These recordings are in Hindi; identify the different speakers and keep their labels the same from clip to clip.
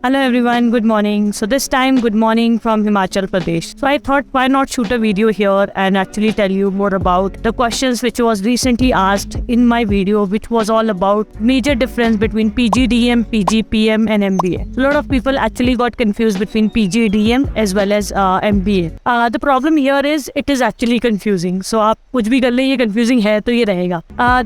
Speaker 1: Hello everyone, good morning. So this time, good morning from Himachal Pradesh. So I thought, why not shoot a video here and actually tell you more about the questions which was recently asked in my video, which was all about major difference between PGDM, PGPM and MBA. So a lot of people actually got confused between PGDM as well as MBA. The problem here is it is actually confusing. So आप कुछ भी कर ले, ये confusing है तो ये रहेगा.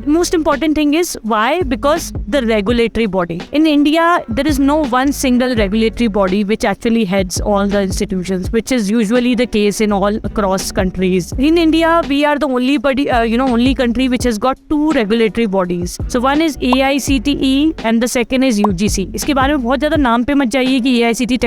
Speaker 1: Most important thing is why? Because the regulatory body. In India, there is no one single regulatory body which actually heads all the institutions, which is usually the case in all across countries. In India, we are the only body, only country which has got two regulatory bodies. So one is AICTE and the second is UGC. इसके बारे में बहुत ज़्यादा नाम पे मत जाइए कि AICTE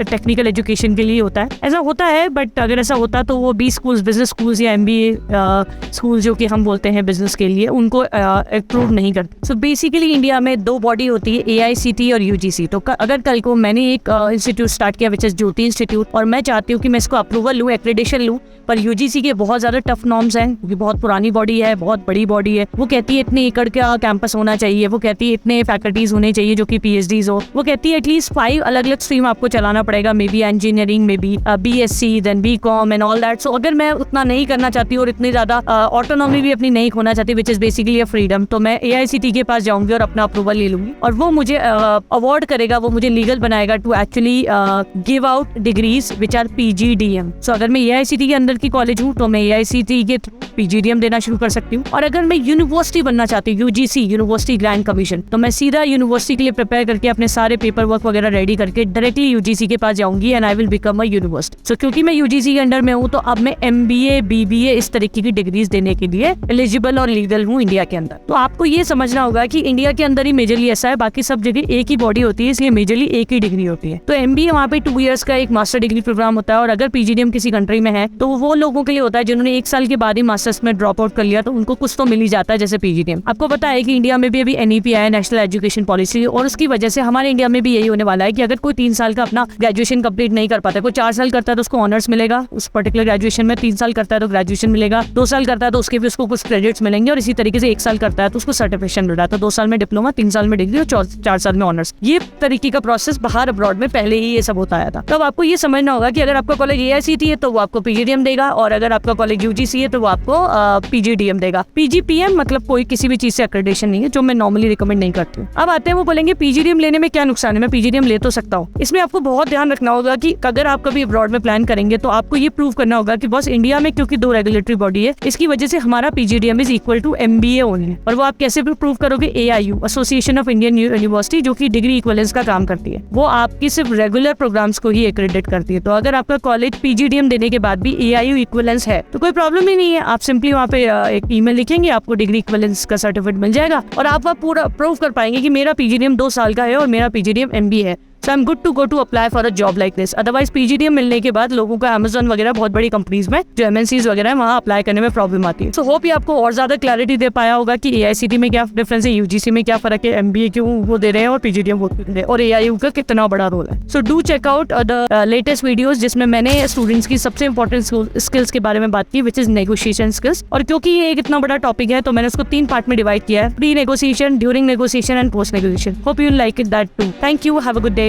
Speaker 1: टेक्निकल एजुकेशन के लिए होता है. ऐसा होता है, बट अगर ऐसा होता तो वो 20 स्कूल्स, बिजनेस स्कूल्स या MBA स्कूल जो कि हम बोलते हैं बिजनेस के लिए, उनको अप्रूव नहीं करते. सो बेसिकली इंडिया में दो बॉडी होती है, AICTE और UGC. तो अगर कल को मैंने एक इंस्टीट्यूट स्टार्ट किया विच इज ज्योति इंस्टीट्यूट, और मैं चाहती हूँ कि मैं इसको अप्रूवल लूँ, एक्रेडिटेशन लूँ, पर UGC के बहुत ज़्यादा टफ नॉर्म्स हैं क्योंकि बहुत पुरानी बॉडी है, बहुत बड़ी बॉडी है. वो कहती है इतने एकड़ का कैंपस होना चाहिए, वो कहती है इतने फैकल्टीज होने चाहिए जो कि PhDs हो, वो कहती है एटलीस्ट 5 अलग अलग स्ट्रीम आपको चलाना पड़ेगा, maybe engineering, maybe BSc, then BCom and all that. So अगर मैं उतना नहीं करना चाहती और इतनी ज़्यादा ऑटोनॉमी भी अपनी नहीं खोना चाहती, which is basically a freedom, तो मैं AICTE के पास जाऊँगी और अपना अप्रूवल ले लूँगी और वो मुझे अवॉर्ड करेगा, वो मुझे लीगल बनाएगा to actually give out degrees which are PGDM. So अगर मैं AICTE के अंदर की कॉलेज हूँ तो मैं AICTE के थ्रू PGDM देना शुरू कर सकती हूँ. और अगर मैं यूनिवर्सिटी बनना चाहती हूँ, UGC यूनिवर्सिटी ग्रांट कमीशन, तो मैं सीधा यूनिवर्सिटी के लिए प्रिपेयर करके अपने सारे पेपर वर्क वगैरह रेडी करके डायरेक्टली UGC के पास जाऊंगी and I will become a university. So क्योंकि मैं UGC के अंडर में हूँ तो अब मैं MBA, BBA इस तरीके की डिग्रीज देने के लिए एलिजिबल और लीगल हूँ इंडिया के अंदर. तो आपको ये समझना होगा कि इंडिया के अंदर ही मेजरली ऐसा है, बाकी सब जगह एक ही बॉडी होती है, इसलिए मेजरली एक ही डिग्री होती है. तो MBA वहाँ पे 2 इयर्स का एक मास्टर डिग्री प्रोग्राम होता है, और अगर PGDM किसी कंट्री में है तो वो लोगों के लिए होता है जिन्होंने 1 साल के बाद ही मास्टर्स में ड्रॉप आउट कर लिया, तो उनको कुछ तो मिल ही जाता है जैसे PGDM. आपको पता है कि इंडिया में भी अभी NEP आया, नेशनल एजुकेशन पॉलिसी, और उसकी वजह से हमारे इंडिया में भी यही होने वाला है कि अगर कोई 3 साल का अपना ग्रेजुएशन कंप्लीट नहीं कर पाता, कोई 4 साल करता है तो उसको ऑनर्स मिलेगा उस पर्टिकुलर ग्रेजुएशन में, 3 साल करता है तो ग्रेजुएशन मिलेगा, 2 साल करता है तो उसके भी उसको कुछ क्रेडिट्स मिलेंगे, और इसी तरीके से 1 साल करता है तो उसको सर्टिफिकेशन मिल रहा है. तो 2 साल में डिप्लोमा, 3 साल में डिग्री और 4 साल में ऑनर्स. ये तरीके का प्रोसेस बाहर अब्रॉड में पहले ही ये सब होता आया था. तब आपको ये समझना होगा कि अगर आपका कॉलेज AICTE है तो वो आपको PGDM देगा, और अगर आपका कॉलेज UGC है तो वो आपको PGDM देगा. PGPM मतलब कोई किसी भी चीज से एक्रेडिटेशन नहीं है, जो मैं नॉर्मली रिकमेंड नहीं करती हूँ. अब आते हैं, वो बोलेंगे PGDM लेने में क्या नुकसान है, मैं PGDM ले तो सकता हूँ. इसमें आपको बहुत ध्यान रखना होगा कि अगर आप कभी अब्रॉड में प्लान करेंगे तो आपको ये प्रूव करना होगा कि बस इंडिया में क्योंकि 2 रेगुलेटरी बॉडी है, इसकी वजह से हमारा PGDM is equal to MBA only. और वो आप कैसे प्रूव करोगे? AIU, association of Indian university, जो कि डिग्री इक्विवेलेंस का काम करती है, वो आपकी सिर्फ रेगुलर प्रोग्राम्स को ही एक्रेडिट करती है. तो अगर आपका कॉलेज PGDM देने के बाद भी AIU इक्विवेलेंस है तो कोई प्रॉब्लम ही नहीं है. आप सिंपली वहाँ पे एक ईमेल लिखेंगे, आपको डिग्री इक्विवेलेंस का सर्टिफिकेट मिल जाएगा, और आप पूरा प्रूव कर पाएंगे कि मेरा PGDM 2 साल का है और मेरा PGDM MBA है. So I'm good to go to apply for a job like this. Otherwise PGDM मिलने के बाद लोगों को Amazon वगैरह बहुत बड़ी कंपनीज में, जो MNCs वगैरह है, वहाँ अप्लाई करने में प्रॉब्लम आती है. So hope ये आपको और ज्यादा क्लैरिटी दे पाया होगा कि AICTE में क्या डिफरेंस है, UGC में क्या फर्क है, MBA क्यों वो दे रहे हैं और PGDM वो दे रहे हैं, और AIU का कितना बड़ा रोल है. So do check out the latest videos जिसमें मैंने स्टूडेंट्स की सबसे इंपॉर्टेंट स्किल्स के बारे में बात की, विच इज नेगोशिएशन स्किल्स. और क्योंकि ये एक इतना बड़ा टॉपिक है तो मैंने उसको 3 पार्ट में डिवाइड किया है: pre negotiation, during negotiation and post negotiation. Hope you like it that too. Thank you, have a good day.